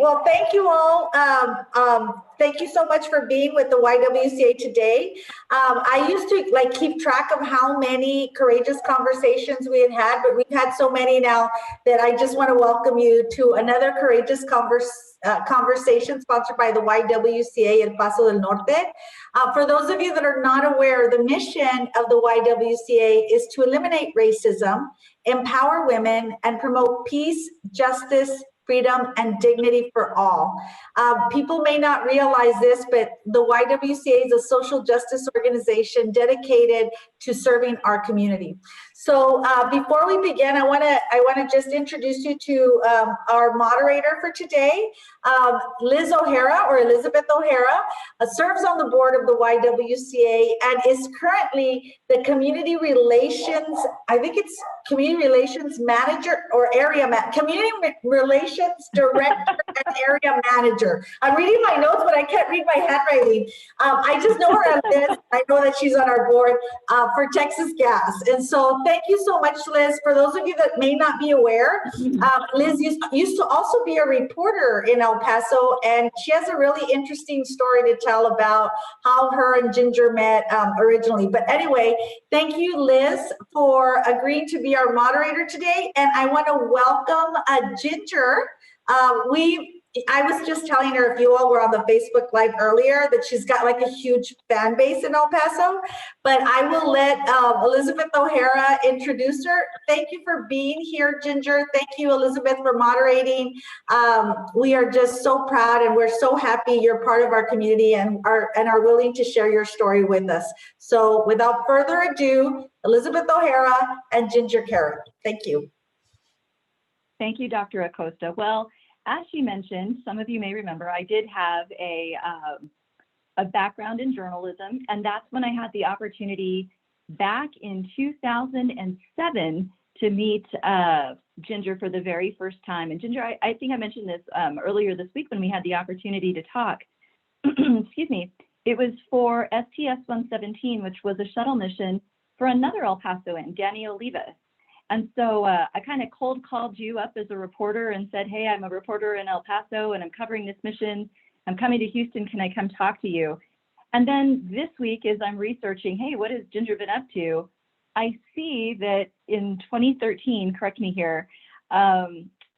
Well, thank you all. Thank you so much for being with the YWCA today. I used to like keep track of how many courageous conversations we had, but we've had so many now that I just want to welcome you to another courageous conversation sponsored by the YWCA El Paso del Norte. For those of you that are not aware, the mission of the YWCA is to eliminate racism, empower women, and promote peace, justice, freedom, and dignity for all. People may not realize this, but the YWCA is a social justice organization dedicated to serving our community. So before we begin, I want to just introduce you to our moderator for today, Liz O'Hara, or Elizabeth O'Hara, serves on the board of the YWCA and is currently the community relations, I think it's community relations manager or community relations director and area manager. I'm reading my notes, but I can't read my handwriting. I just know her as Liz. I know that she's on our board for Texas Gas. And so thank you so much, Liz. For those of you that may not be aware, Liz used to also be a reporter in El Paso, and she has a really interesting story to tell about how her and Ginger met originally. But anyway, thank you, Liz, for agreeing to be our moderator today. And I want to welcome Ginger. I was just telling her, if you all were on the Facebook Live earlier, that she's got like a huge fan base in El Paso, but I will let Elizabeth O'Hara introduce her. Thank you for being here, Ginger. Thank you, Elizabeth, for moderating. We are just so proud and we're so happy you're part of our community and are willing to share your story with us. So without further ado, Elizabeth O'Hara and Ginger Kerrick. Thank you. Thank you, Dr. Acosta. Well, as she mentioned, some of you may remember, I did have a background in journalism, and that's when I had the opportunity back in 2007 to meet Ginger for the very first time. And Ginger, I think I mentioned this earlier this week when we had the opportunity to talk. Excuse me. It was for STS-117, which was a shuttle mission for another El Pasoan, Danny Oliva. And so I kind of cold called you up as a reporter and said, hey, I'm a reporter in El Paso and I'm covering this mission. I'm coming to Houston. Can I come talk to you? And then this week, as I'm researching, hey, what has Ginger been up to? I see that in 2013, correct me here,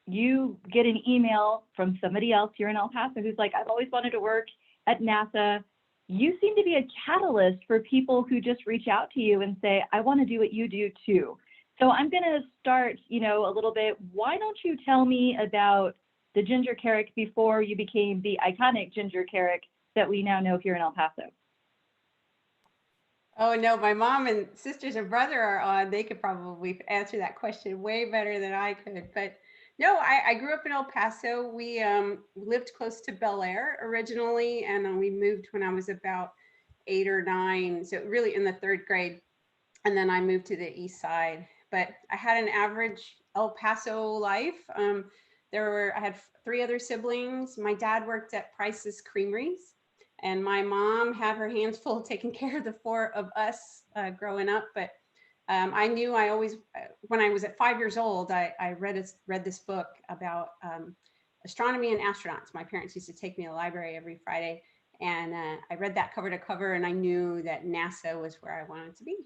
you get an email from somebody else here in El Paso who's like, I've always wanted to work at NASA. You seem to be a catalyst for people who just reach out to you and say, I want to do what you do too. So I'm going to start, a little bit. Why don't you tell me about the Ginger Kerrick before you became the iconic Ginger Kerrick that we now know here in El Paso? Oh, no, my mom and sisters and brother are on. They could probably answer that question way better than I could. But no, I grew up in El Paso. We lived close to Bel Air originally, and we moved when I was about 8 or 9. So really in the 3rd grade. And then I moved to the east side. But I had an average El Paso life. I had 3 other siblings. My dad worked at Price's Creameries, and my mom had her hands full taking care of the 4 of us growing up. But I knew when I was at 5 years old, I read this book about astronomy and astronauts. My parents used to take me to the library every Friday, and I read that cover to cover, and I knew that NASA was where I wanted to be.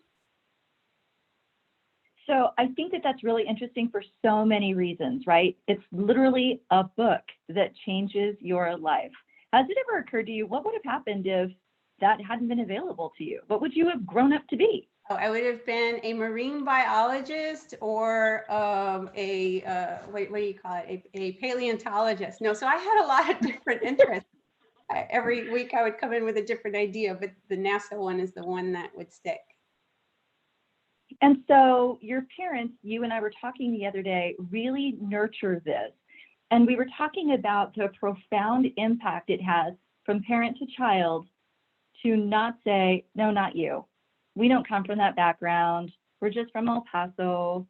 So I think that that's really interesting for so many reasons, right? It's literally a book that changes your life. Has it ever occurred to you, what would have happened if that hadn't been available to you? What would you have grown up to be? Oh, I would have been a marine biologist or what do you call it? A paleontologist. No, so I had a lot of different interests. Every week I would come in with a different idea, but the NASA one is the one that would stick. And so your parents, you and I were talking the other day, really nurture this. And we were talking about the profound impact it has from parent to child to not say, no, not you. We don't come from that background. We're just from El Paso,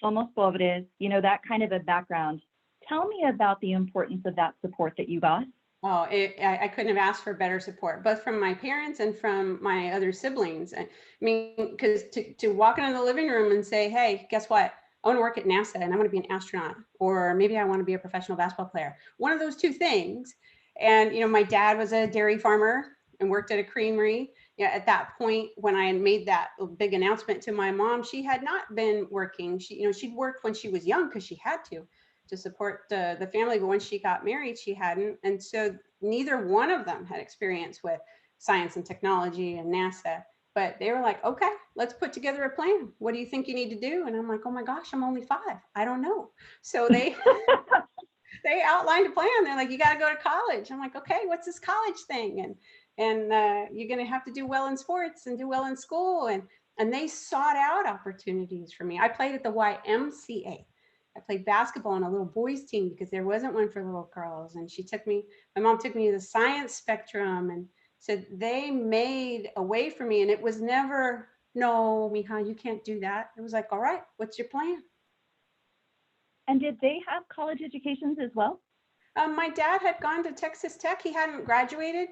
somos pobres, that kind of a background. Tell me about the importance of that support that you got. Oh, I couldn't have asked for better support, both from my parents and from my other siblings. I mean, because to walk into the living room and say, hey, guess what? I want to work at NASA and I want to be an astronaut, or maybe I want to be a professional basketball player. One of those two things. And, you know, my dad was a dairy farmer and worked at a creamery. Yeah, at that point, when I had made that big announcement to my mom, she had not been working. She, you know, she'd worked when she was young because she had to support the family. But when she got married, she hadn't. And so neither one of them had experience with science and technology and NASA. But they were like, okay, let's put together a plan. What do you think you need to do? And I'm like, oh my gosh, I'm only 5. I don't know. So they they outlined a plan. They're like, you got to go to college. I'm like, okay, what's this college thing? And you're going to have to do well in sports and do well in school. And they sought out opportunities for me. I played at the YMCA. I played basketball on a little boys team because there wasn't one for little girls. And my mom took me to the science spectrum, and so they made a way for me. And it was never, no, Mija, you can't do that. It was like, all right, what's your plan? And did they have college educations as well? My dad had gone to Texas Tech. He hadn't graduated.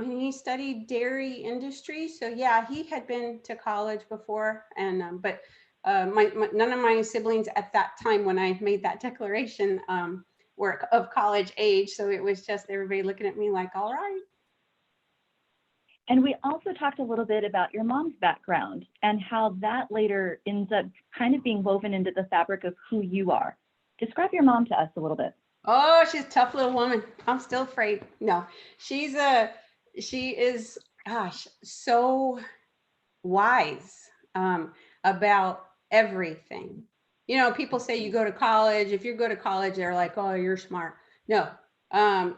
He studied dairy industry. So yeah, he had been to college before. And but none of my siblings at that time when I made that declaration were of college age. So it was just everybody looking at me like, all right. And we also talked a little bit about your mom's background and how that later ends up kind of being woven into the fabric of who you are. Describe your mom to us a little bit. Oh, she's a tough little woman. I'm still afraid. No, she is, gosh, so wise about everything. You know, people say you go to college. If you go to college, they're like, oh, you're smart. No,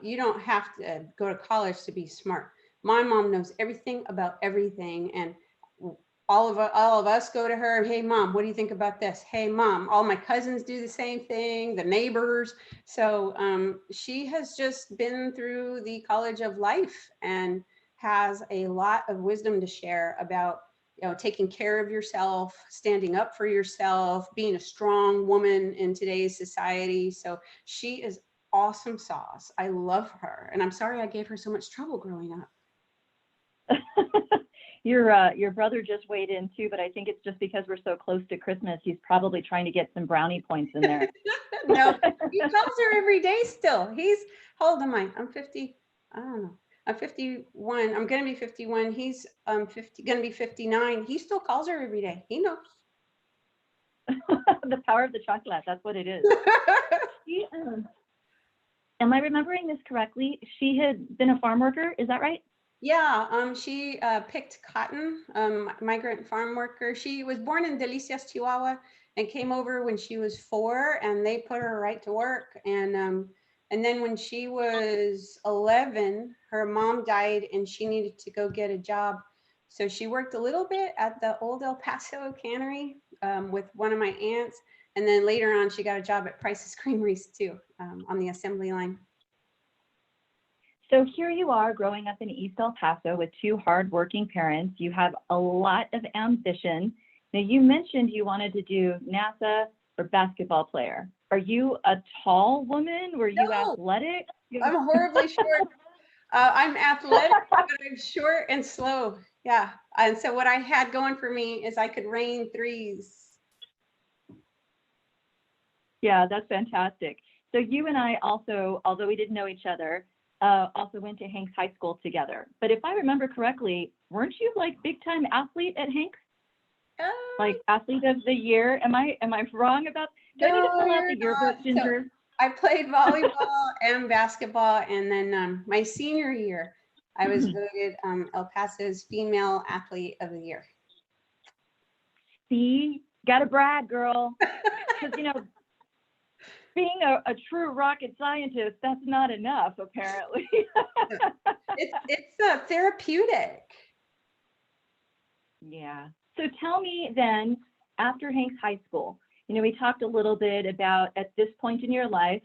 you don't have to go to college to be smart. My mom knows everything about everything. And all of us go to her. Hey, mom, what do you think about this? Hey, mom, all my cousins do the same thing, the neighbors. So she has just been through the college of life and has a lot of wisdom to share about, you know, taking care of yourself, standing up for yourself, being a strong woman in today's society. So she is awesome sauce. I love her. And I'm sorry I gave her so much trouble growing up. Your brother just weighed in too, but I think it's just because we're so close to Christmas. He's probably trying to get some brownie points in there. No, he calls her every day still. How old am I? I'm 50. I don't know. I'm 51. I'm going to be 51. He's going to be 59. He still calls her every day. He knows. The power of the chocolate. That's what it is. Am I remembering this correctly? She had been a farm worker. Is that right? Yeah, she picked cotton, migrant farm worker. She was born in Delicias, Chihuahua, and came over when she was 4, and they put her right to work. And then when she was 11, her mom died, and she needed to go get a job. So she worked a little bit at the old El Paso cannery with one of my aunts, and then later on, she got a job at Price's Creameries too, on the assembly line. So here you are growing up in East El Paso with 2 hardworking parents. You have a lot of ambition. Now you mentioned you wanted to do NASA or basketball player. Are you a tall woman? Were you athletic? I'm horribly short. I'm athletic, but I'm short and slow. Yeah. And so what I had going for me is I could rain threes. Yeah, that's fantastic. So you and I also, although we didn't know each other, also went to Hanks High School together. But if I remember correctly, weren't you like big time athlete at Hanks? Like athlete of the year? Am I wrong about? Do I need to pull out the yearbook, Ginger? So I played volleyball and basketball, and then my senior year, I was voted El Paso's Female Athlete of the Year. See, gotta brag, girl. Because you know, being a true rocket scientist, that's not enough, apparently. It's therapeutic. Yeah. So tell me then, after Hanks High School, you know, we talked a little bit about at this point in your life,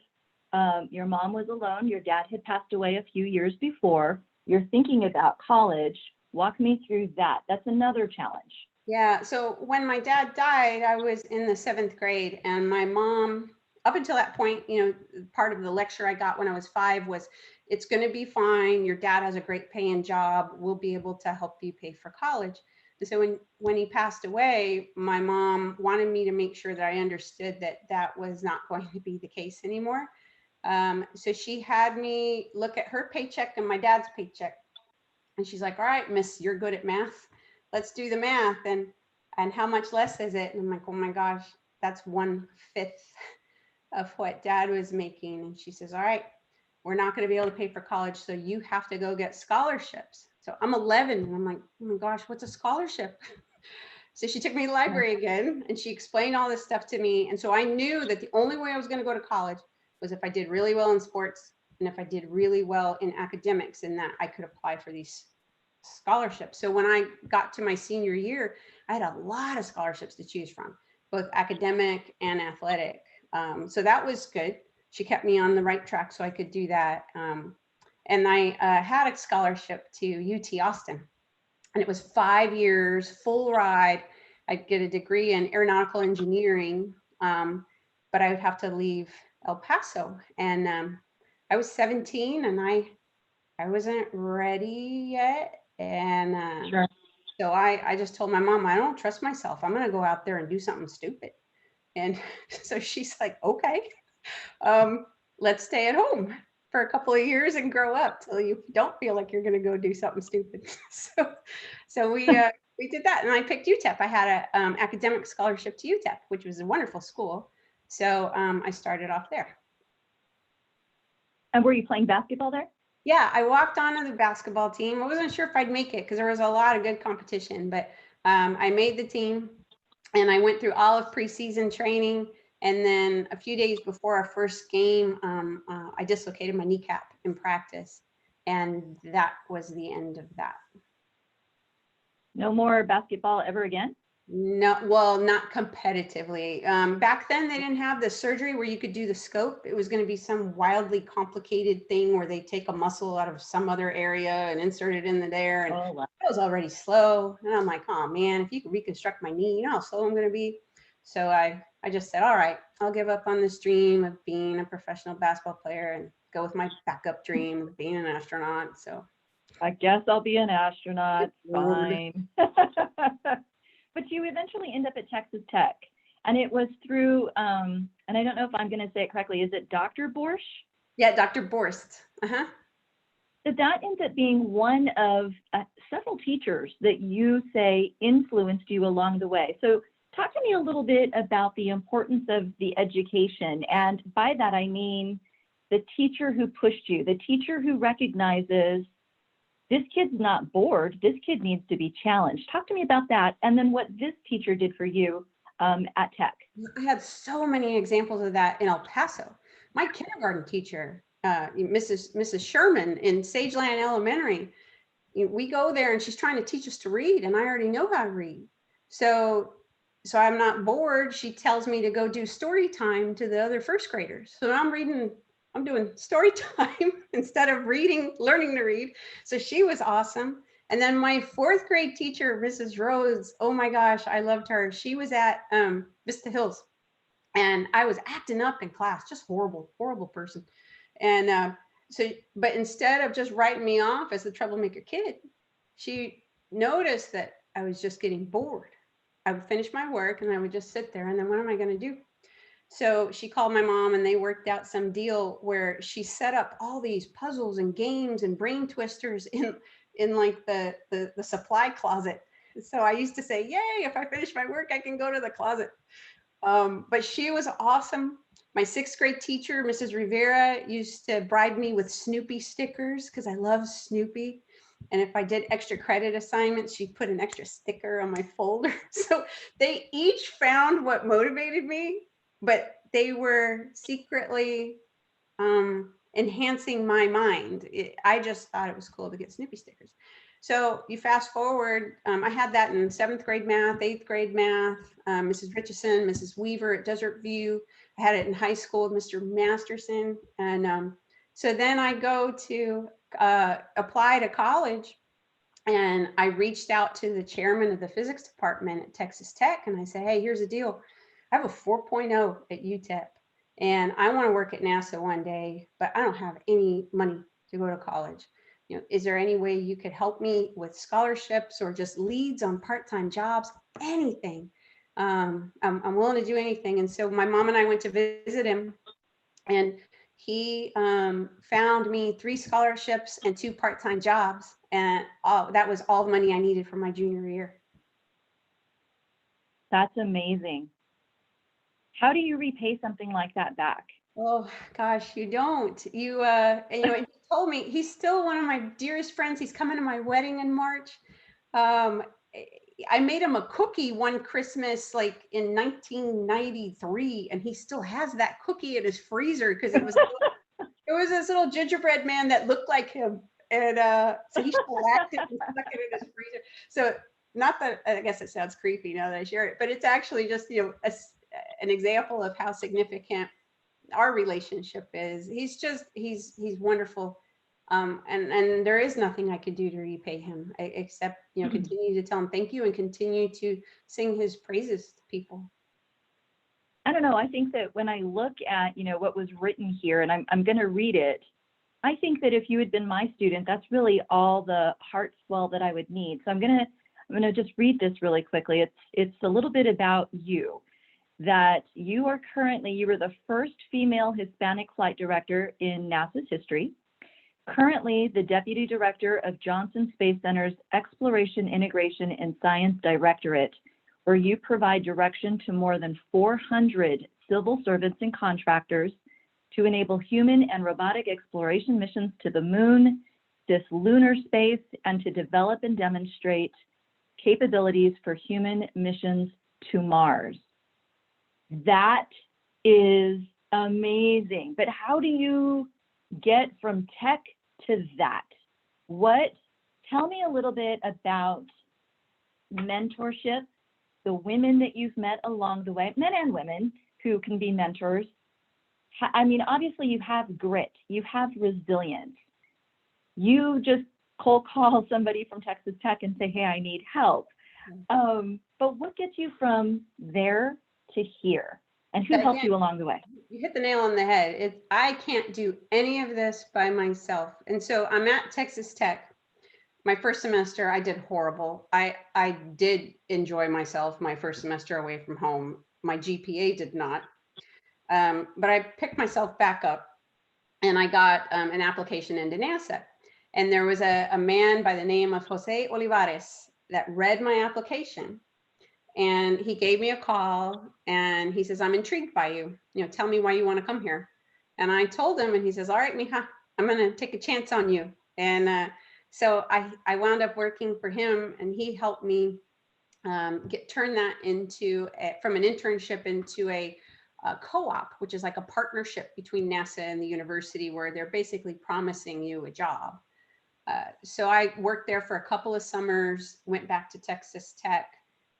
your mom was alone. Your dad had passed away a few years before. You're thinking about college. Walk me through that. That's another challenge. Yeah. So when my dad died, I was in the 7th grade, and my mom, up until that point, you know, part of the lecture I got when I was 5 was, it's going to be fine. Your dad has a great paying job. We'll be able to help you pay for college. So when he passed away, my mom wanted me to make sure that I understood that that was not going to be the case anymore. So she had me look at her paycheck and my dad's paycheck. And she's like, all right, miss, you're good at math. Let's do the math. And how much less is it? And I'm like, oh my gosh, that's 1/5 of what dad was making. And she says, all right, we're not going to be able to pay for college. So you have to go get scholarships. So I'm 11 and I'm like, oh my gosh, what's a scholarship? So she took me to the library again and she explained all this stuff to me. And so I knew that the only way I was going to go to college was if I did really well in sports and if I did really well in academics, and that I could apply for these scholarships. So when I got to my senior year, I had a lot of scholarships to choose from, both academic and athletic. So that was good. She kept me on the right track so I could do that. And I had a scholarship to UT Austin, and it was 5 years, full ride. I'd get a degree in aeronautical engineering, but I would have to leave El Paso. And I was 17 and I wasn't ready yet. And Sure. so I just told my mom, I don't trust myself. I'm going to go out there and do something stupid. And so she's like, okay, let's stay at home for a couple of years and grow up till you don't feel like you're going to go do something stupid. So we did that, and I picked UTEP. I had an academic scholarship to UTEP, which was a wonderful school. So I started off there. And were you playing basketball there? Yeah, I walked onto the basketball team. I wasn't sure if I'd make it because there was a lot of good competition, but I made the team, and I went through all of preseason training. And then a few days before our first game, I dislocated my kneecap in practice, and that was the end of that. No more basketball ever again? No, well, not competitively. Back then, they didn't have the surgery where you could do the scope. It was going to be some wildly complicated thing where they take a muscle out of some other area and insert it in there. And Oh, wow. I was already slow. And I'm like, oh man, if you could reconstruct my knee, you know how slow I'm going to be. So I just said, all right, I'll give up on this dream of being a professional basketball player and go with my backup dream of being an astronaut. So I guess I'll be an astronaut. Fine. But you eventually end up at Texas Tech, and it was through, and I don't know if I'm going to say it correctly, is it Dr. Borsch? Yeah, Dr. Borst. Uh-huh. So that ends up being one of several teachers that you say influenced you along the way. So talk to me a little bit about the importance of the education. And by that, I mean the teacher who pushed you, the teacher who recognizes this kid's not bored, this kid needs to be challenged. Talk to me about that. And then what this teacher did for you at Tech. I had so many examples of that in El Paso. My kindergarten teacher, Mrs. Sherman in Sageland Elementary, we go there and she's trying to teach us to read, and I already know how to read. So I'm not bored. She tells me to go do story time to the other first graders. So I'm doing story time instead of learning to read. So she was awesome. And then my 4th grade teacher, Mrs. Rose, oh my gosh, I loved her. She was at Vista Hills, and I was acting up in class, just horrible person. And but instead of just writing me off as the troublemaker kid, she noticed that I was just getting bored. I would finish my work and I would just sit there, and then what am I going to do? So she called my mom, and they worked out some deal where she set up all these puzzles and games and brain twisters in like the supply closet. So I used to say, yay, if I finish my work, I can go to the closet. But she was awesome. My 6th grade teacher, Mrs. Rivera, used to bribe me with Snoopy stickers because I love Snoopy. And if I did extra credit assignments, she'd put an extra sticker on my folder. So they each found what motivated me, but they were secretly enhancing my mind. I just thought it was cool to get Snoopy stickers. So you fast forward, I had that in 7th grade math, 8th grade math, Mrs. Richardson, Mrs. Weaver at Desert View. I had it in high school with Mr. Masterson. And so then I go to apply to college, and I reached out to the chairman of the physics department at Texas Tech, and I said, hey, here's the deal. I have a 4.0 at UTEP, and I want to work at NASA one day, but I don't have any money to go to college. is there any way you could help me with scholarships or just leads on part-time jobs, anything. I'm willing to do anything. And so my mom and I went to visit him, and he found me 3 scholarships and 2 part-time jobs. And that was all the money I needed for my junior year. That's amazing. How do you repay something like that back? Oh gosh, you don't. You he told me, he's still one of my dearest friends. He's coming to my wedding in March. I made him a cookie one Christmas, like in 1993, and he still has that cookie in his freezer because it was this little gingerbread man that looked like him, and so he shellacked it and stuck it in his freezer. So not that, I guess it sounds creepy now that I share it, but it's actually just an example of how significant our relationship is. He's wonderful. And there is nothing I could do to repay him except, continue to tell him thank you and continue to sing his praises to people. I don't know. I think that when I look at, what was written here, and I'm going to read it, I think that if you had been my student, that's really all the heart swell that I would need. So I'm going to just read this really quickly. It's a little bit about you, that you were the first female Hispanic flight director in NASA's history. Currently, the Deputy Director of Johnson Space Center's Exploration, Integration, and Science Directorate, where you provide direction to more than 400 civil servants and contractors to enable human and robotic exploration missions to the moon, cislunar space, and to develop and demonstrate capabilities for human missions to Mars. That is amazing. But how do you get from tech to that? Tell me a little bit about mentorship, the women that you've met along the way, men and women who can be mentors. I mean, obviously you have grit, you have resilience. You just cold call somebody from Texas Tech and say, hey, I need help. But what gets you from there to here? And who helped you along the way? You hit the nail on the head. I can't do any of this by myself. And so I'm at Texas Tech. My first semester, I did horrible. I did enjoy myself my first semester away from home. My GPA did not. But I picked myself back up, and I got an application into NASA. And there was a man by the name of Jose Olivares that read my application. And he gave me a call, and he says, I'm intrigued by you. Tell me why you want to come here. And I told him, and he says, all right, mija, I'm going to take a chance on you. And so I wound up working for him, and he helped me turn that from an internship into a co-op, which is like a partnership between NASA and the university, where they're basically promising you a job. So I worked there for a couple of summers, went back to Texas Tech.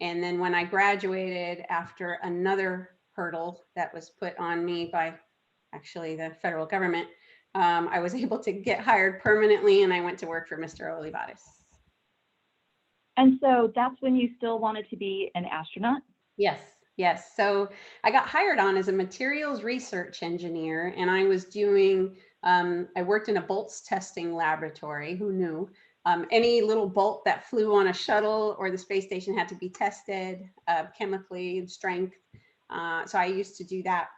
And then when I graduated, after another hurdle that was put on me by actually the federal government, I was able to get hired permanently, and I went to work for Mr. Olivares. And so that's when you still wanted to be an astronaut? Yes. So I got hired on as a materials research engineer, and I was doing, I worked in a bolts testing laboratory. Who knew? Any little bolt that flew on a shuttle or the space station had to be tested chemically and strength. So I used to do that,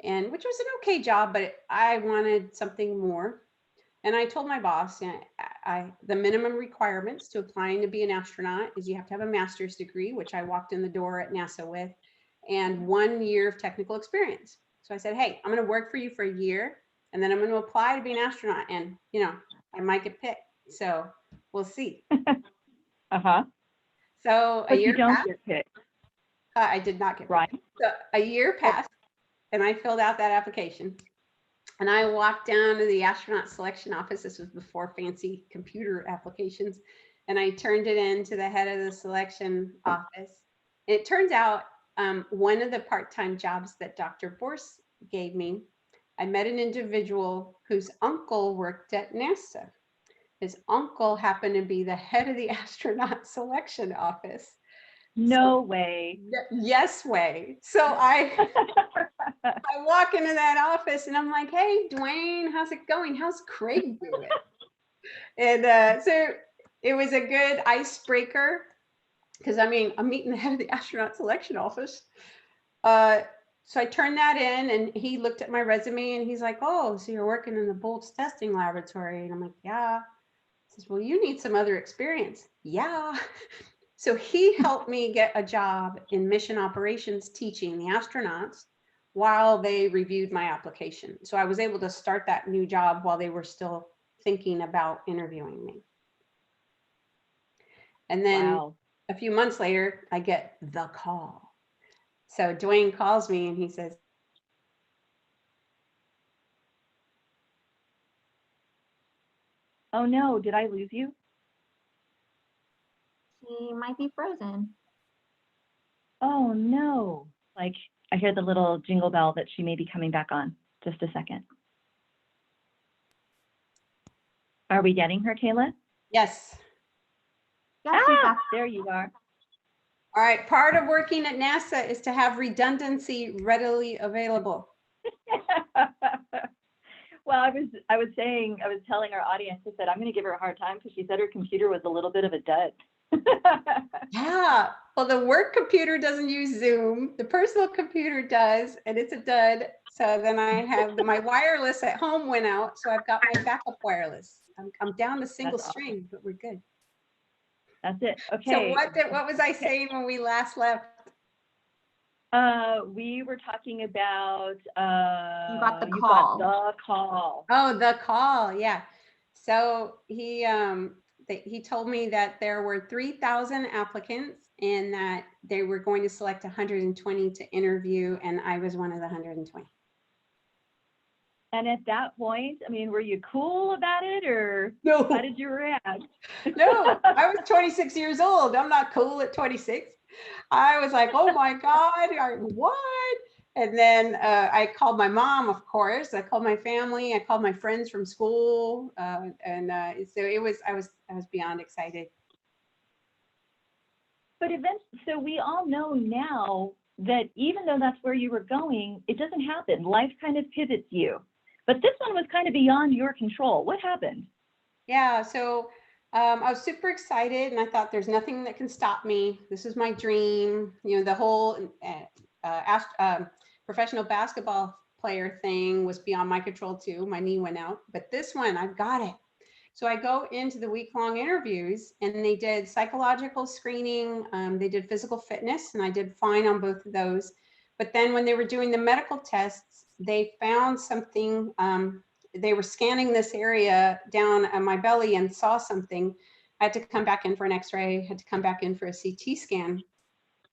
and which was an okay job, but I wanted something more. And I told my boss, the minimum requirements to applying to be an astronaut is you have to have a master's degree, which I walked in the door at NASA with, and 1 year of technical experience. So I said, hey, I'm going to work for you for a year, and then I'm going to apply to be an astronaut, and I might get picked. So we'll see. So a year you don't passed. get picked. I did not get right. picked. So a year passed, and I filled out that application. And I walked down to the astronaut selection office. This was before fancy computer applications. And I turned it in to the head of the selection office. And it turns out one of the part-time jobs that Dr. Borse gave me, I met an individual whose uncle worked at NASA. His uncle happened to be the head of the astronaut selection office. No way. Yes way. So I walk into that office, and I'm like, hey, Dwayne, how's it going? How's Craig doing? And so it was a good icebreaker because I mean, I'm meeting the head of the astronaut selection office. So I turned that in and he looked at my resume and he's like, oh, so you're working in the bolts testing laboratory. And I'm like, yeah. He says, well, you need some other experience. Yeah. So he helped me get a job in mission operations teaching the astronauts while they reviewed my application. So I was able to start that new job while they were still thinking about interviewing me. And then Wow. a few months later, I get the call. So Dwayne calls me and he says, Oh no, did I lose you? She might be frozen. Oh no. Like I hear the little jingle bell that she may be coming back on. Just a second. Are we getting her, Kayla? yes. Yeah, she's back. There you are. All right. Part of working at NASA is to have redundancy readily available. Well, I was telling our audience, I said, I'm going to give her a hard time because she said her computer was a little bit of a dud. Yeah. Well, the work computer doesn't use Zoom. The personal computer does, and it's a dud. So then I have my wireless at home went out. So I've got my backup wireless. I'm down to single That's awesome. string, but we're good. That's it. Okay. So what was I saying when we last left? We were talking about You got the you call. got the call. Oh, the call. Yeah. So he told me that there were 3,000 applicants and that they were going to select 120 to interview, and I was one of the 120. And at that point, I mean, were you cool about it, or No. how did you react? No, I was 26 years old. I'm not cool at 26. I was like, oh my God, what? And then I called my mom, of course. I called my family. I called my friends from school, so I was beyond excited. But so we all know now that even though that's where you were going, it doesn't happen. Life kind of pivots you. But this one was kind of beyond your control. What happened? Yeah, so I was super excited, and I thought there's nothing that can stop me. This is my dream. You know, the whole professional basketball player thing was beyond my control too. My knee went out, but this one, I've got it. So I go into the week-long interviews, and they did psychological screening. They did physical fitness, and I did fine on both of those. But then when they were doing the medical tests, they found something. They were scanning this area down on my belly and saw something. I had to come back in for an x-ray, had to come back in for a CT scan.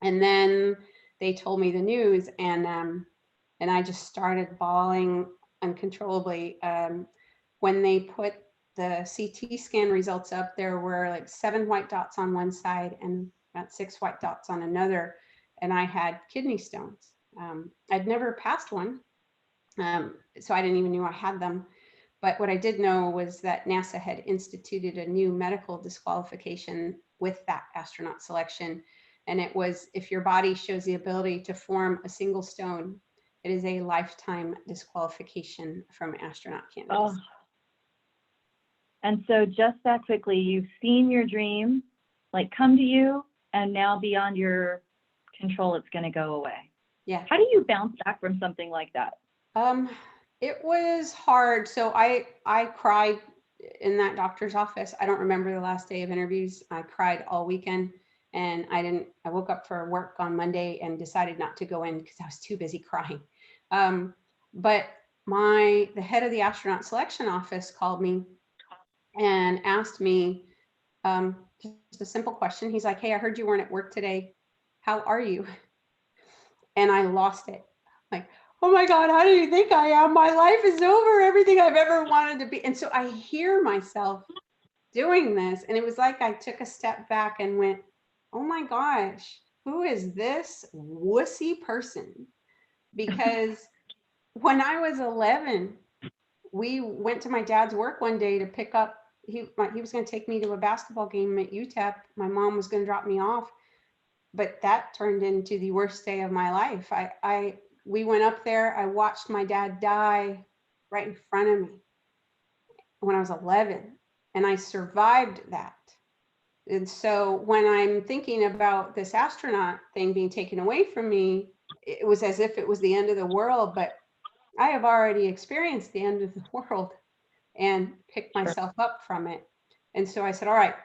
And then they told me the news, and I just started bawling uncontrollably. When they put the CT scan results up, there were like 7 white dots on one side and about 6 white dots on another. And I had kidney stones. I'd never passed one, so I didn't even know I had them. But what I did know was that NASA had instituted a new medical disqualification with that astronaut selection. And it was, if your body shows the ability to form a single stone, it is a lifetime disqualification from astronaut candidates. Oh. And so just that quickly, you've seen your dream like come to you, and now beyond your control, it's going to go away. Yeah. How do you bounce back from something like that? It was hard. So I cried in that doctor's office. I don't remember the last day of interviews. I cried all weekend, and I woke up for work on Monday and decided not to go in because I was too busy crying. But the head of the astronaut selection office called me and asked me just a simple question. He's like, hey, I heard you weren't at work today. How are you? And I lost it. Like, oh my God, how do you think I am? My life is over, everything I've ever wanted to be. And so I hear myself doing this. And it was like I took a step back and went, oh my gosh, who is this wussy person? Because when I was 11, we went to my dad's work one day to pick up, he was going to take me to a basketball game at UTEP. My mom was going to drop me off. But that turned into the worst day of my life. We went up there. I watched my dad die right in front of me when I was 11. and I survived that. And so when I'm thinking about this astronaut thing being taken away from me, it was as if it was the end of the world, but I have already experienced the end of the world and picked myself up from it. And so I said, all right,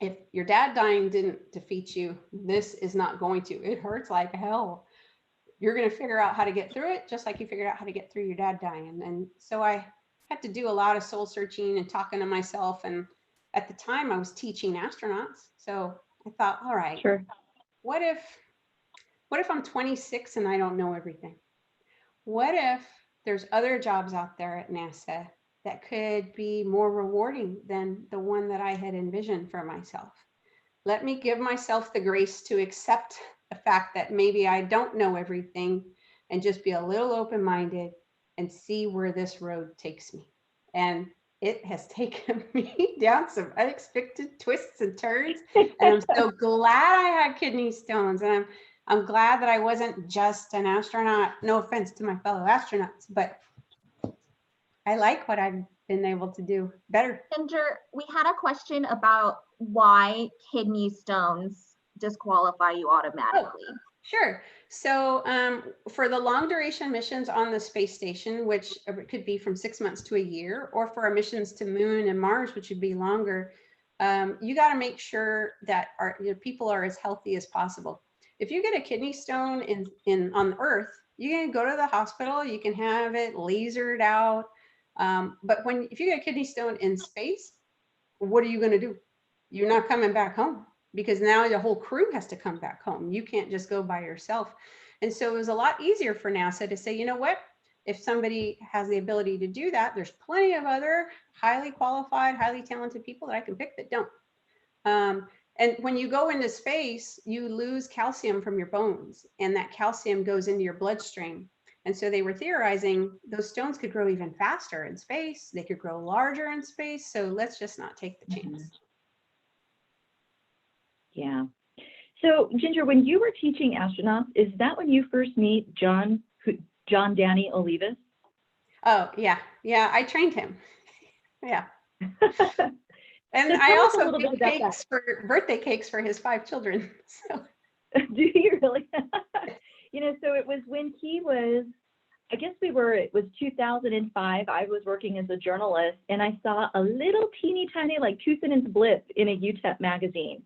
if your dad dying didn't defeat you, this is not going to. It hurts like hell. You're going to figure out how to get through it, just like you figured out how to get through your dad dying. And so I had to do a lot of soul searching and talking to myself. And at the time I was teaching astronauts. So I thought, all right, what if I'm 26 and I don't know everything? What if there's other jobs out there at NASA that could be more rewarding than the one that I had envisioned for myself? Let me give myself the grace to accept the fact that maybe I don't know everything and just be a little open-minded and see where this road takes me. And it has taken me down some unexpected twists and turns. And I'm so glad I had kidney stones. And I'm glad that I wasn't just an astronaut. No offense to my fellow astronauts, but I like what I've been able to do better. Ginger, we had a question about why kidney stones disqualify you automatically. Oh, sure. So for the long duration missions on the space station, which could be from 6 months to a year, or for our missions to Moon and Mars, which would be longer, you got to make sure that people are as healthy as possible. If you get a kidney stone on Earth, you can go to the hospital, you can have it lasered out. But if you get a kidney stone in space, what are you going to do? You're not coming back home, because now the whole crew has to come back home. You can't just go by yourself. And so it was a lot easier for NASA to say, you know what, if somebody has the ability to do that, there's plenty of other highly qualified, highly talented people that I can pick that don't. And when you go into space, you lose calcium from your bones, and that calcium goes into your bloodstream. And so they were theorizing those stones could grow even faster in space. They could grow larger in space. So let's just not take the chance. Yeah. So Ginger, when you were teaching astronauts, is that when you first meet John Danny Olivas? Oh, yeah. Yeah, I trained him. Yeah. And So I also give cakes for birthday cakes for his 5 children. So. Do you really? So it was when he was, I guess it was 2005. I was working as a journalist, and I saw a little teeny tiny, like 2-sentence blip in a UTEP magazine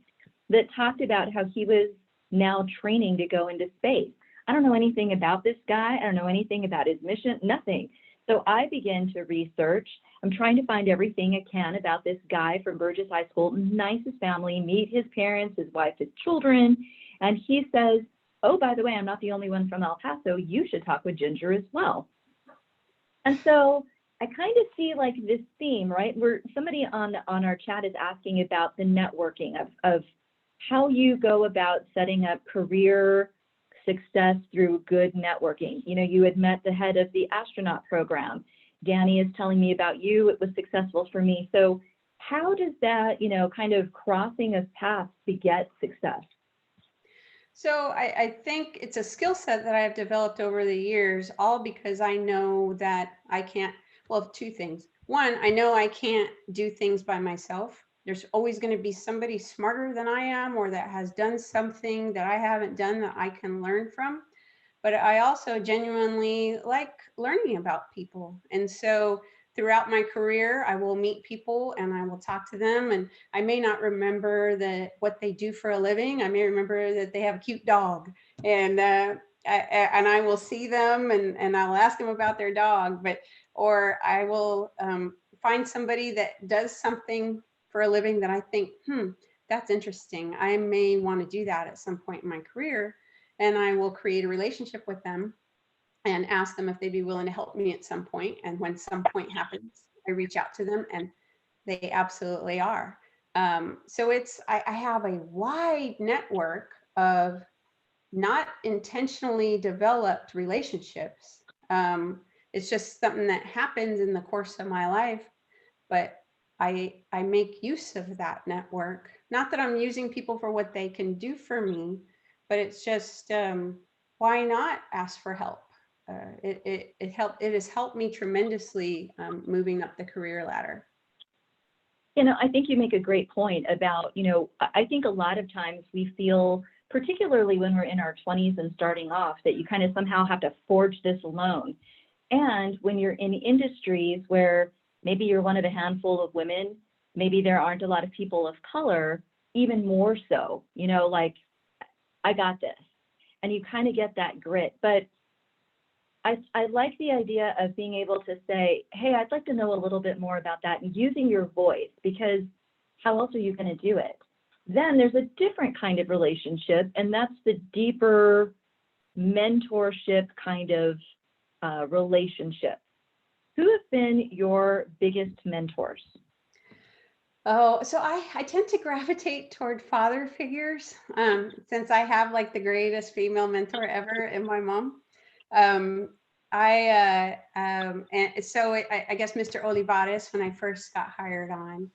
that talked about how he was now training to go into space. I don't know anything about this guy. I don't know anything about his mission, nothing. So I began to research. I'm trying to find everything I can about this guy from Burgess High School, nicest family, meet his parents, his wife, his children. And he says, oh, by the way, I'm not the only one from El Paso. You should talk with Ginger as well. And so I kind of see like this theme, right? Where somebody on our chat is asking about the networking of how you go about setting up career success through good networking. You had met the head of the astronaut program. Danny is telling me about you. It was successful for me. So how does that, kind of crossing of paths beget success? So I think it's a skill set that I've developed over the years, all because I know that I can't, well, 2 things. One, I know I can't do things by myself. There's always going to be somebody smarter than I am, or that has done something that I haven't done that I can learn from. But I also genuinely like learning about people. And so throughout my career, I will meet people and I will talk to them. And I may not remember what they do for a living. I may remember that they have a cute dog, and I will see them and I'll ask them about their dog. Or I will find somebody that does something for a living that I think, that's interesting. I may want to do that at some point in my career. And I will create a relationship with them and ask them if they'd be willing to help me at some point. And when some point happens, I reach out to them, and they absolutely are. So I have a wide network of not intentionally developed relationships. It's just something that happens in the course of my life, but I make use of that network. Not that I'm using people for what they can do for me, but it's just, why not ask for help? It has helped me tremendously moving up the career ladder. I think you make a great point about, I think a lot of times we feel, particularly when we're in our 20s and starting off, that you kind of somehow have to forge this alone. And when you're in industries where maybe you're one of a handful of women, maybe there aren't a lot of people of color, even more so, like, I got this. And you kind of get that grit. But I like the idea of being able to say, hey, I'd like to know a little bit more about that, and using your voice, because how else are you going to do it? Then there's a different kind of relationship, and that's the deeper mentorship kind of relationship. Who have been your biggest mentors? Oh, so I tend to gravitate toward father figures, since I have like the greatest female mentor ever in my mom. And so I guess Mr. Olivares, when I first got hired on.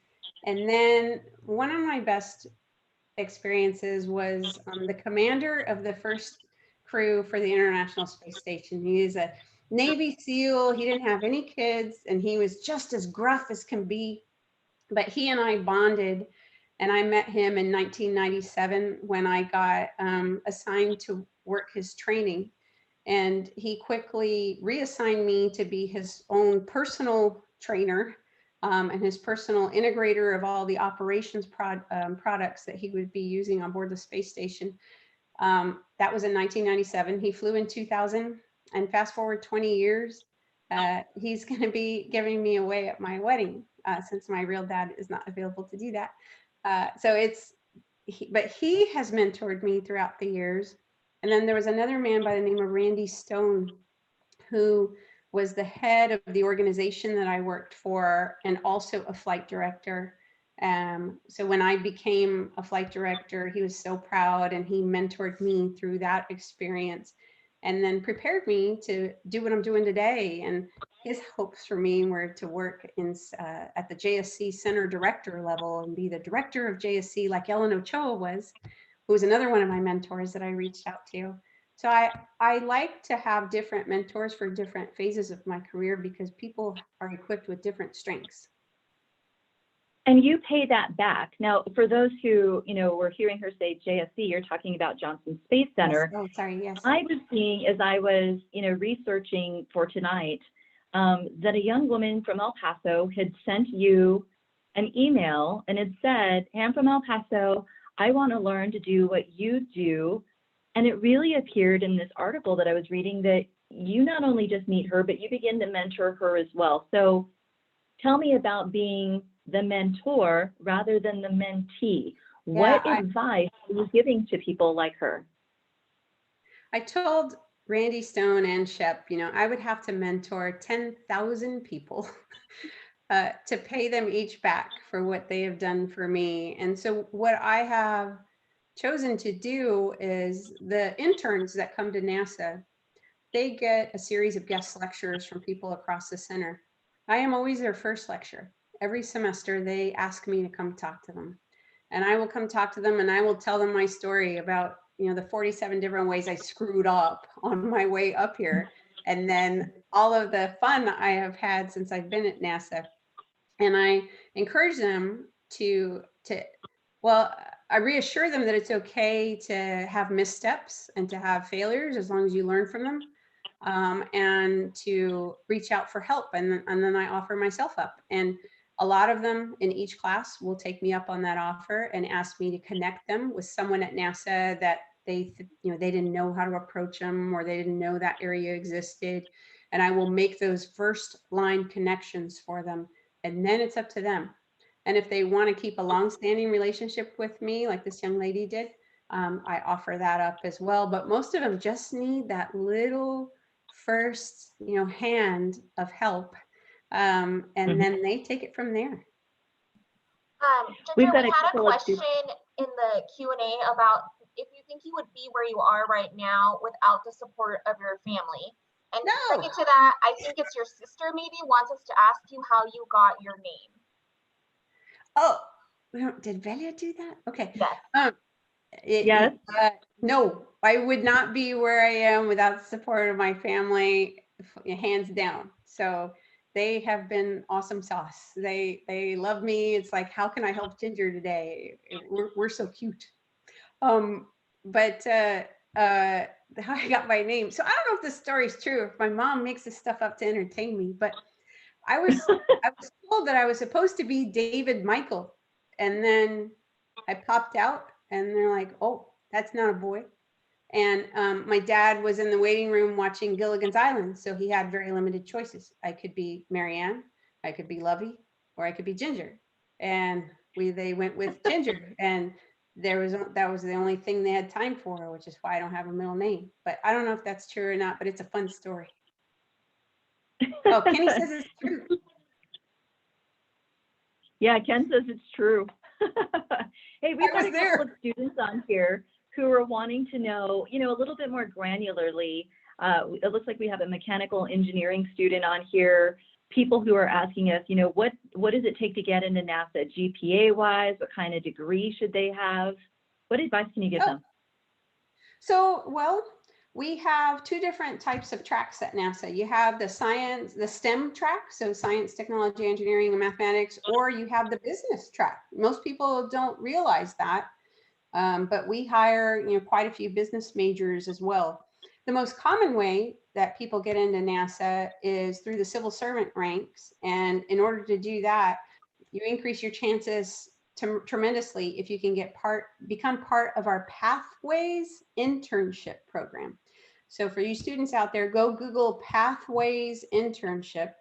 And then one of my best experiences was the commander of the first crew for the International Space Station. He is a Navy SEAL. He didn't have any kids, and he was just as gruff as can be. But he and I bonded, and I met him in 1997 when I got assigned to work his training. And he quickly reassigned me to be his own personal trainer and his personal integrator of all the operations products that he would be using on board the space station. That was in 1997. He flew in 2000, and fast forward 20 years, he's going to be giving me away at my wedding, since my real dad is not available to do that. But he has mentored me throughout the years. And then there was another man by the name of Randy Stone, who was the head of the organization that I worked for, and also a flight director. So when I became a flight director, he was so proud, and he mentored me through that experience, and then prepared me to do what I'm doing today. And his hopes for me were to work at the JSC center director level and be the director of JSC, like Ellen Ochoa was, who was another one of my mentors that I reached out to. So I like to have different mentors for different phases of my career, because people are equipped with different strengths. And you pay that back. Now, for those who, were hearing her say JSC, you're talking about Johnson Space Center. Yes. Oh, sorry, yes. I was seeing, as I was, researching for tonight, that a young woman from El Paso had sent you an email, and it said, hey, I'm from El Paso. I want to learn to do what you do. And it really appeared in this article that I was reading that you not only just meet her, but you begin to mentor her as well. So tell me about being the mentor rather than the mentee. What advice are you giving to people like her? I told Randy Stone and Shep, I would have to mentor 10,000 people to pay them each back for what they have done for me. And so what I have chosen to do is, the interns that come to NASA, they get a series of guest lectures from people across the center. I am always their first lecture. Every semester, they ask me to come talk to them. And I will come talk to them, and I will tell them my story about, the 47 different ways I screwed up on my way up here. And then all of the fun I have had since I've been at NASA. And I encourage them I reassure them that it's okay to have missteps and to have failures, as long as you learn from them, and to reach out for help. And then I offer myself up. And a lot of them in each class will take me up on that offer and ask me to connect them with someone at NASA that they didn't know how to approach them, or they didn't know that area existed. And I will make those first line connections for them. And then it's up to them. And if they want to keep a long-standing relationship with me, like this young lady did, I offer that up as well. But most of them just need that little first, hand of help. And then they take it from there. Ginger, we had a question in the Q&A about if you think you would be where you are right now without the support of your family. And second to that, I think it's your sister maybe wants us to ask you how you got your name. Oh, did Velia do that? Okay. Yes. No, I would not be where I am without the support of my family, hands down. So They have been awesome sauce. They love me. It's like, how can I help Ginger today? We're so cute. But how I got my name. So I don't know if this story is true, if my mom makes this stuff up to entertain me, but I was told that I was supposed to be David Michael. And then I popped out and they're like, oh, that's not a boy. And my dad was in the waiting room watching Gilligan's Island. So he had very limited choices. I could be Marianne, I could be Lovey, or I could be Ginger. And they went with Ginger. And that was the only thing they had time for, which is why I don't have a middle name. But I don't know if that's true or not, but it's a fun story. Oh, Kenny says it's true. Yeah, Ken says it's true. Hey, we've got a couple of students on here who are wanting to know, a little bit more granularly. It looks like we have a mechanical engineering student on here. People who are asking us, what does it take to get into NASA GPA-wise? What kind of degree should they have? What advice can you give them? So, well, we have two different types of tracks at NASA. You have the STEM track, so science, technology, engineering, and mathematics, or you have the business track. Most people don't realize that, but we hire, quite a few business majors as well. The most common way that people get into NASA is through the civil servant ranks. And in order to do that, you increase your chances tremendously if you can become part of our Pathways internship program. So for you students out there, go Google Pathways internship.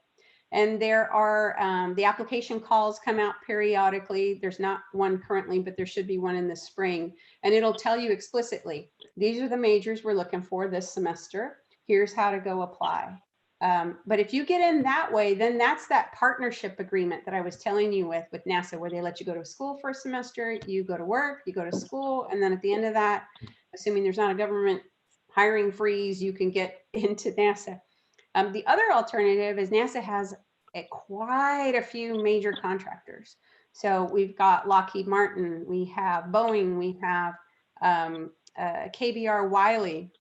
And there are, the application calls come out periodically. There's not one currently, but there should be one in the spring. And it'll tell you explicitly, these are the majors we're looking for this semester. Here's how to go apply. But if you get in that way, then that's that partnership agreement that I was telling you with NASA, where they let you go to school for a semester, you go to work, you go to school. And then at the end of that, assuming there's not a government hiring freeze, you can get into NASA. The other alternative is NASA has quite a few major contractors. So we've got Lockheed Martin, we have Boeing, we have KBR Wiley.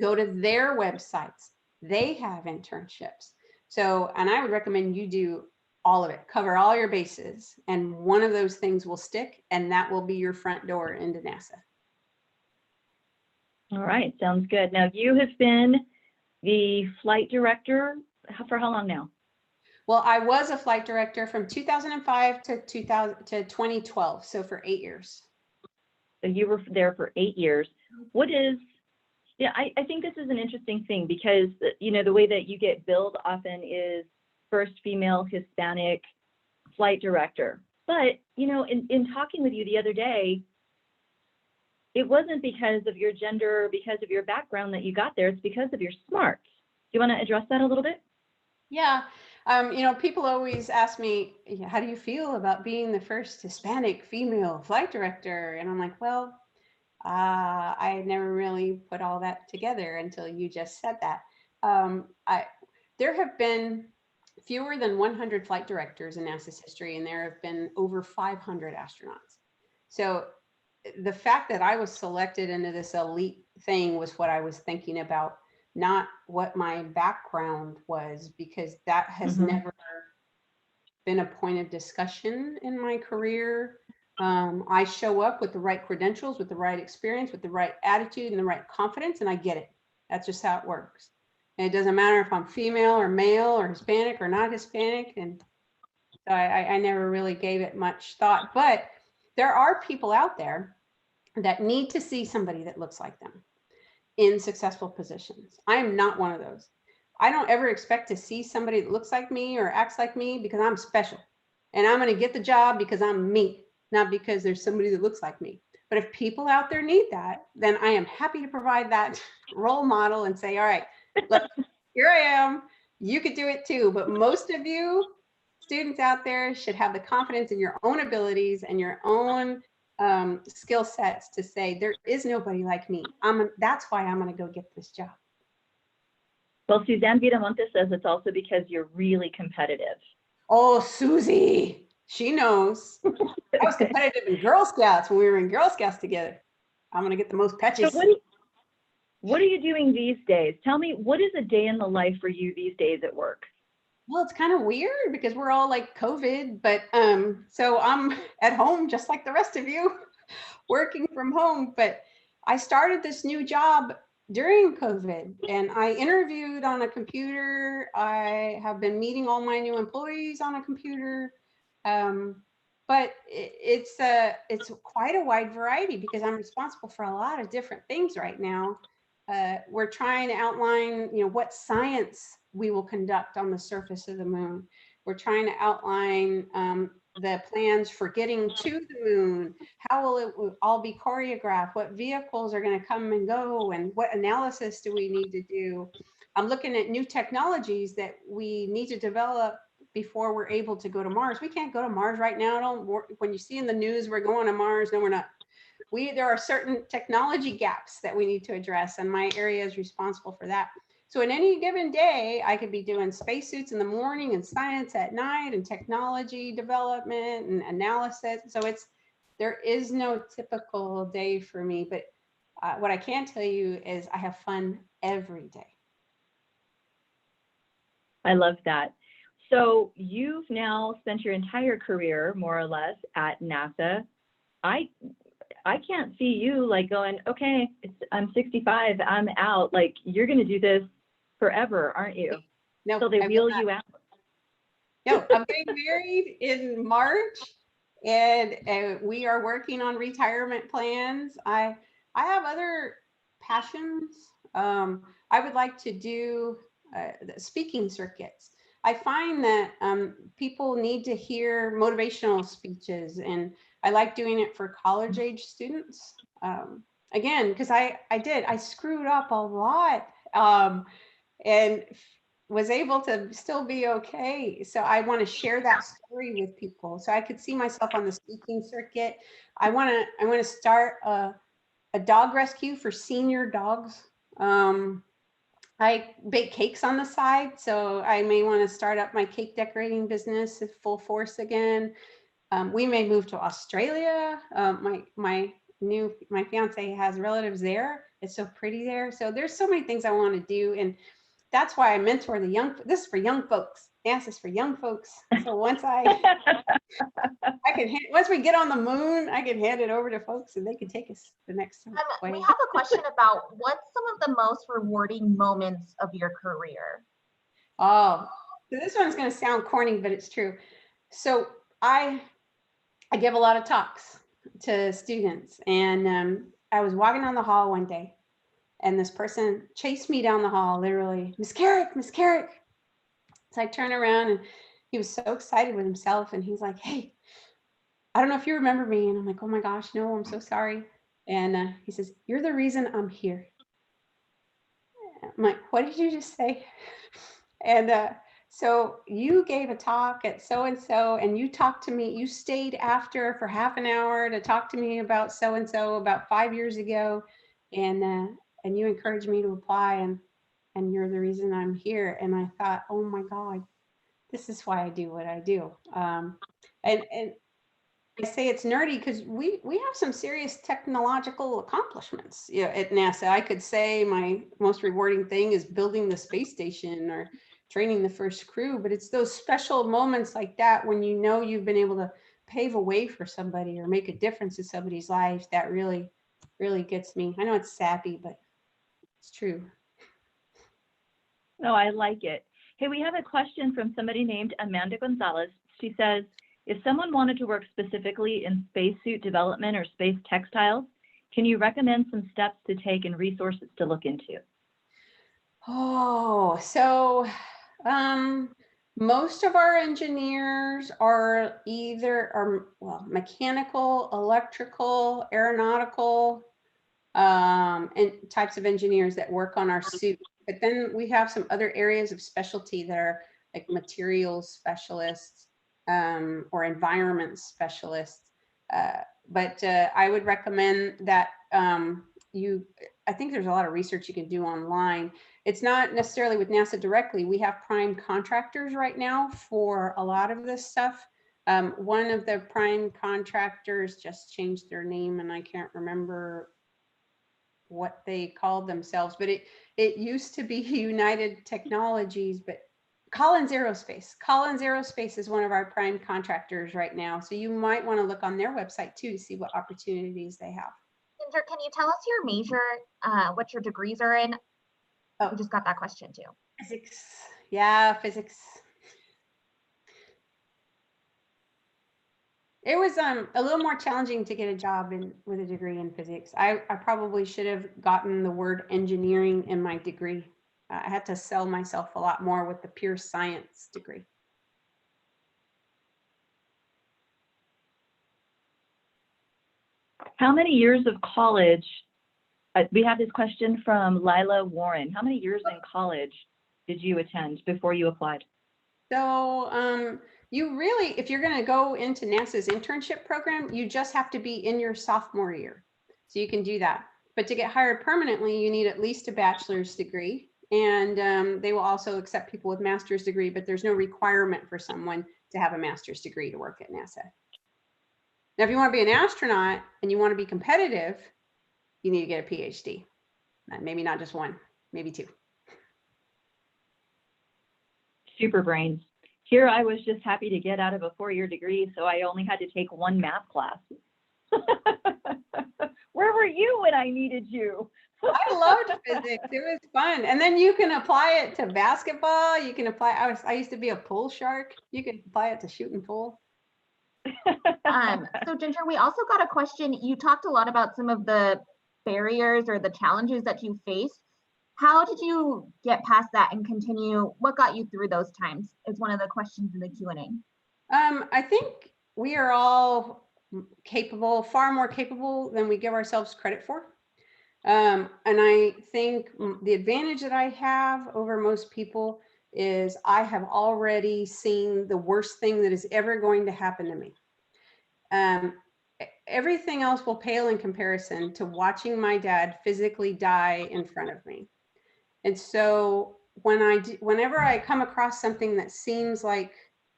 Go to their websites. They have internships. So, and I would recommend you do all of it, cover all your bases, and one of those things will stick, and that will be your front door into NASA. All right, sounds good. Now, you have been the flight director for how long now? Well, I was a flight director from 2005 to 2012, so for 8 years. So you were there for 8 years. What is, I think this is an interesting thing because, the way that you get billed often is first female Hispanic flight director. But, in talking with you the other day, it wasn't because of your gender, because of your background that you got there. It's because of your smarts. Do you want to address that a little bit? Yeah. People always ask me, how do you feel about being the first Hispanic female flight director? And I'm like, well, I never really put all that together until you just said that. There have been fewer than 100 flight directors in NASA's history, and there have been over 500 astronauts. So the fact that I was selected into this elite thing was what I was thinking about, not what my background was, because that has never been a point of discussion in my career. I show up with the right credentials, with the right experience, with the right attitude and the right confidence, and I get it. That's just how it works. And it doesn't matter if I'm female or male or Hispanic or not Hispanic. And so I never really gave it much thought. But there are people out there that need to see somebody that looks like them in successful positions. I am not one of those. I don't ever expect to see somebody that looks like me or acts like me because I'm special. And I'm going to get the job because I'm me, not because there's somebody that looks like me. But if people out there need that, then I am happy to provide that role model and say, all right, look, here I am. You could do it too. But most of you students out there should have the confidence in your own abilities and your own skill sets to say, there is nobody like me. That's why I'm going to go get this job. Well, Suzanne Vitamonte says it's also because you're really competitive. Oh, Susie, she knows. I was competitive in Girl Scouts when we were in Girl Scouts together. I'm going to get the most patches. So what are you doing these days? Tell me, what is a day in the life for you these days at work? Well, it's kind of weird because we're all like COVID, but so I'm at home just like the rest of you, working from home. But I started this new job during COVID and I interviewed on a computer. I have been meeting all my new employees on a computer. But it's quite a wide variety because I'm responsible for a lot of different things right now. We're trying to outline, what science we will conduct on the surface of the moon. We're trying to outline the plans for getting to the moon. How will it all be choreographed? What vehicles are going to come and go? And what analysis do we need to do? I'm looking at new technologies that we need to develop before we're able to go to Mars. We can't go to Mars right now. When you see in the news, we're going to Mars. No, we're not. There are certain technology gaps that we need to address, and my area is responsible for that. So in any given day, I could be doing spacesuits in the morning and science at night and technology development and analysis. So there is no typical day for me, but what I can tell you is I have fun every day. I love that. So you've now spent your entire career, more or less, at NASA. I can't see you like going, okay, I'm 65, I'm out. Like, you're going to do this forever, aren't you? No, So they wheel you out. No, I'm getting married in March, and we are working on retirement plans. I have other passions. I would like to do speaking circuits. I find that people need to hear motivational speeches, and I like doing it for college age students. Again, because I screwed up a lot and was able to still be okay. So I want to share that story with people. So I could see myself on the speaking circuit. I want to start a dog rescue for senior dogs. I bake cakes on the side, so I may want to start up my cake decorating business at full force again. We may move to Australia. My fiance has relatives there. It's so pretty there. So there's so many things I want to do, and that's why I mentor the young. This is for young folks. NASA is for young folks. So once once we get on the moon, I can hand it over to folks, and they can take us the next way. We have a question about what's some of the most rewarding moments of your career? Oh, so this one's going to sound corny, but it's true. So I give a lot of talks to students, and I was walking down the hall one day, and this person chased me down the hall, literally, Miss Kerrick, Miss Kerrick. So I turned around, and he was so excited with himself, and he's like, hey, I don't know if you remember me. And I'm like, oh my gosh, no, I'm so sorry. And he says, you're the reason I'm here. I'm like, what did you just say? And so you gave a talk at so-and-so, and you talked to me, you stayed after for half an hour to talk to me about so-and-so about 5 years ago. And you encouraged me to apply, and you're the reason I'm here. And I thought, oh my God, this is why I do what I do. And I say it's nerdy because we have some serious technological accomplishments at NASA. I could say my most rewarding thing is building the space station or training the first crew, but it's those special moments like that when you know you've been able to pave a way for somebody or make a difference in somebody's life that really, really gets me. I know it's sappy, but it's true. No, I like it. Hey, we have a question from somebody named Amanda Gonzalez. She says, if someone wanted to work specifically in spacesuit development or space textiles, can you recommend some steps to take and resources to look into? Oh, so most of our engineers are mechanical, electrical, aeronautical, and types of engineers that work on our suit. But then we have some other areas of specialty that are like materials specialists, or environment specialists. But I would recommend that I think there's a lot of research you can do online. It's not necessarily with NASA directly. We have prime contractors right now for a lot of this stuff. One of the prime contractors just changed their name, and I can't remember what they called themselves, but it used to be United Technologies, but Collins Aerospace. Collins Aerospace is one of our prime contractors right now. So you might want to look on their website too to see what opportunities they have. Ginger, can you tell us your major, what your degrees are in? Oh, We just got that question too. physics. Yeah, physics. It was a little more challenging to get a job with a degree in physics. I probably should have gotten the word engineering in my degree. I had to sell myself a lot more with the pure science degree. How many years of college? We have this question from Lila Warren. How many years in college did you attend before you applied? So you really, if you're going to go into NASA's internship program, you just have to be in your sophomore year. So you can do that. But to get hired permanently, you need at least a bachelor's degree. And they will also accept people with master's degree, but there's no requirement for someone to have a master's degree to work at NASA. Now, if you want to be an astronaut and you want to be competitive, you need to get a PhD. Maybe not just one, maybe two. Super brains. Here, I was just happy to get out of a 4-year degree, so I only had to take one math class. Where were you when I needed you? I loved physics. It was fun. And then you can apply it to basketball. You can apply, I used to be a pool shark. You can apply it to shoot and pool. So Ginger, we also got a question. You talked a lot about some of the barriers or the challenges that you faced. How did you get past that and continue? What got you through those times? Is one of the questions in the Q&A. I think we are all capable, far more capable than we give ourselves credit for. And I think the advantage that I have over most people is I have already seen the worst thing that is ever going to happen to me. Everything else will pale in comparison to watching my dad physically die in front of me. And so whenever I come across something that seems like,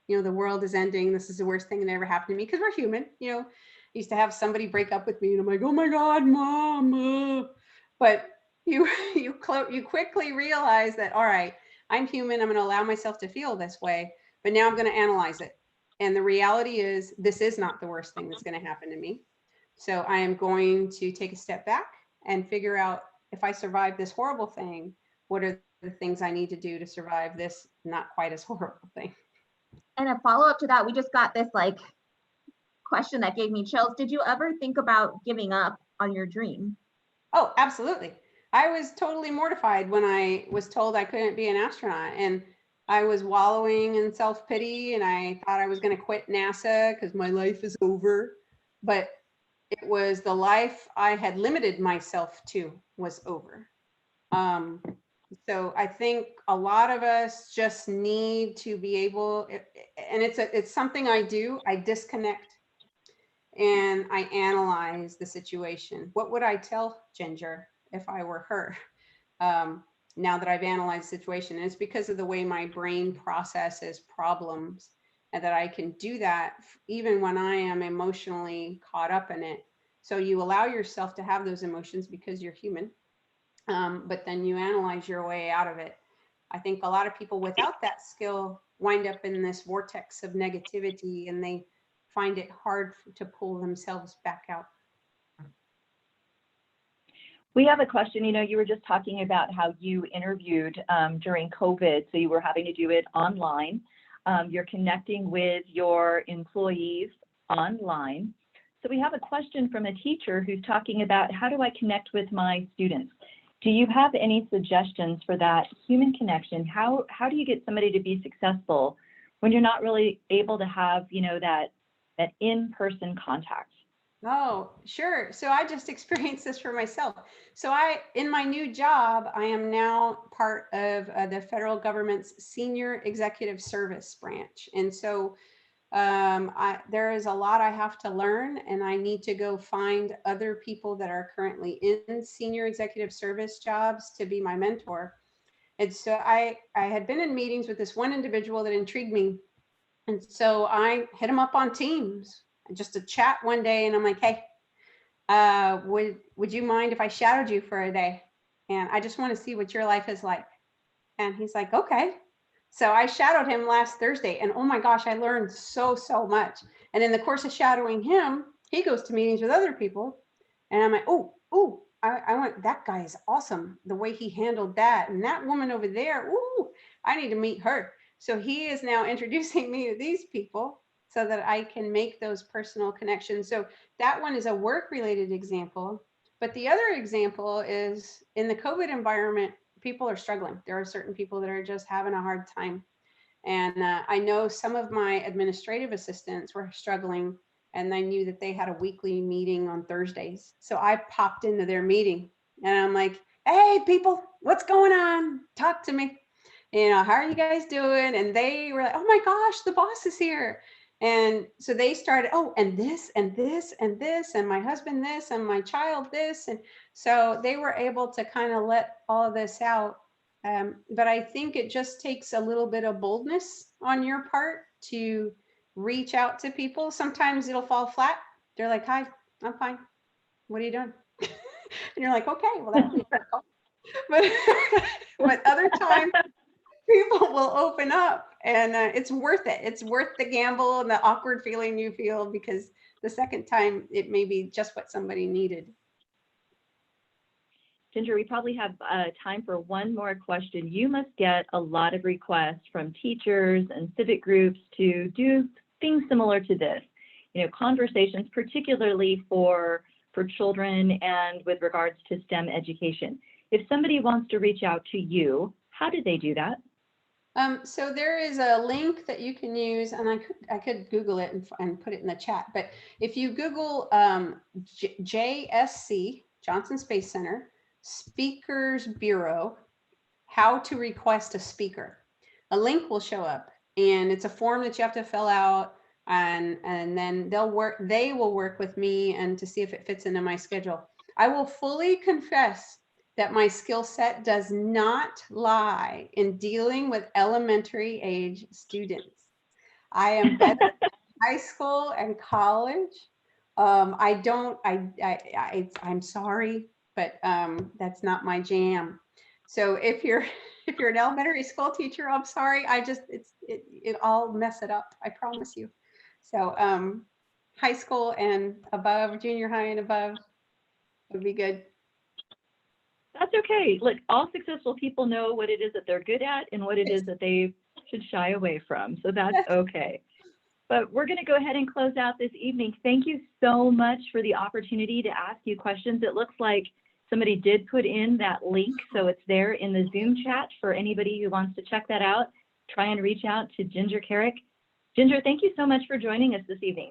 you know, the world is ending, this is the worst thing that ever happened to me, because we're human, you know. I used to have somebody break up with me and I'm like, oh my God, Mom. But you quickly realize that, all right, I'm human. I'm going to allow myself to feel this way, but now I'm going to analyze it. And the reality is this is not the worst thing that's going to happen to me. So I am going to take a step back and figure out, if I survive this horrible thing, what are the things I need to do to survive this not quite as horrible thing? And a follow-up to that, we just got this like question that gave me chills. Did you ever think about giving up on your dream? Oh, absolutely. I was totally mortified when I was told I couldn't be an astronaut, and I was wallowing in self-pity, and I thought I was going to quit NASA because my life is over. But it was the life I had limited myself to was over. So I think a lot of us just need to be able, and it's something I do. I disconnect and I analyze the situation. What would I tell Ginger if I were her? Now that I've analyzed the situation, and it's because of the way my brain processes problems, and that I can do that even when I am emotionally caught up in it. So you allow yourself to have those emotions because you're human, but then you analyze your way out of it. I think a lot of people without that skill wind up in this vortex of negativity, and they find it hard to pull themselves back out. We have a question. You know, you were just talking about how you interviewed during COVID, so you were having to do it online. You're connecting with your employees online. So we have a question from a teacher who's talking about, how do I connect with my students? Do you have any suggestions for that human connection? How do you get somebody to be successful when you're not really able to have, you know, that in-person contact? Oh, sure. So I just experienced this for myself. So in my new job, I am now part of the federal government's senior executive service branch. And so there is a lot I have to learn, and I need to go find other people that are currently in senior executive service jobs to be my mentor. And so I had been in meetings with this one individual that intrigued me. And so I hit him up on Teams, just to chat one day, and I'm like, hey, would you mind if I shadowed you for a day? And I just want to see what your life is like. And he's like, okay. So I shadowed him last Thursday, and oh my gosh, I learned so much. And in the course of shadowing him, he goes to meetings with other people, and I'm like, I went, that guy is awesome. The way he handled that, and that woman over there, I need to meet her. So he is now introducing me to these people so that I can make those personal connections. So that one is a work-related example. But the other example is in the COVID environment, people are struggling. There are certain people that are just having a hard time. And I know some of my administrative assistants were struggling, and I knew that they had a weekly meeting on Thursdays. So I popped into their meeting and I'm like, hey, people, what's going on? Talk to me. You know, how are you guys doing? And they were like, oh my gosh, the boss is here. And so they started, oh, and this, and this, and this, and my husband this, and my child this. And so they were able to kind of let all of this out. But I think it just takes a little bit of boldness on your part to reach out to people. Sometimes it'll fall flat. They're like, hi, I'm fine. What are you doing? And you're like, okay, well, that's difficult. But other times people will open up, and it's worth it. It's worth the gamble and the awkward feeling you feel, because the second time it may be just what somebody needed. Ginger, we probably have time for one more question. You must get a lot of requests from teachers and civic groups to do things similar to this, you know, conversations, particularly for children and with regards to STEM education. If somebody wants to reach out to you, how do they do that? So there is a link that you can use, and I could Google it and put it in the chat. But if you Google JSC, Johnson Space Center, Speakers Bureau, how to request a speaker, a link will show up, and it's a form that you have to fill out, and then they will work with me and to see if it fits into my schedule. I will fully confess that my skill set does not lie in dealing with elementary age students. I am better at high school and college. I'm sorry, but that's not my jam. So if you're an elementary school teacher, I'm sorry. I'll mess it up. I promise you. So high school and above, junior high and above would be good. That's okay. Look, all successful people know what it is that they're good at and what it is that they should shy away from. So that's okay. But we're going to go ahead and close out this evening. Thank you so much for the opportunity to ask you questions. It looks like somebody did put in that link, so it's there in the Zoom chat for anybody who wants to check that out. Try and reach out to Ginger Kerrick. Ginger, thank you so much for joining us this evening.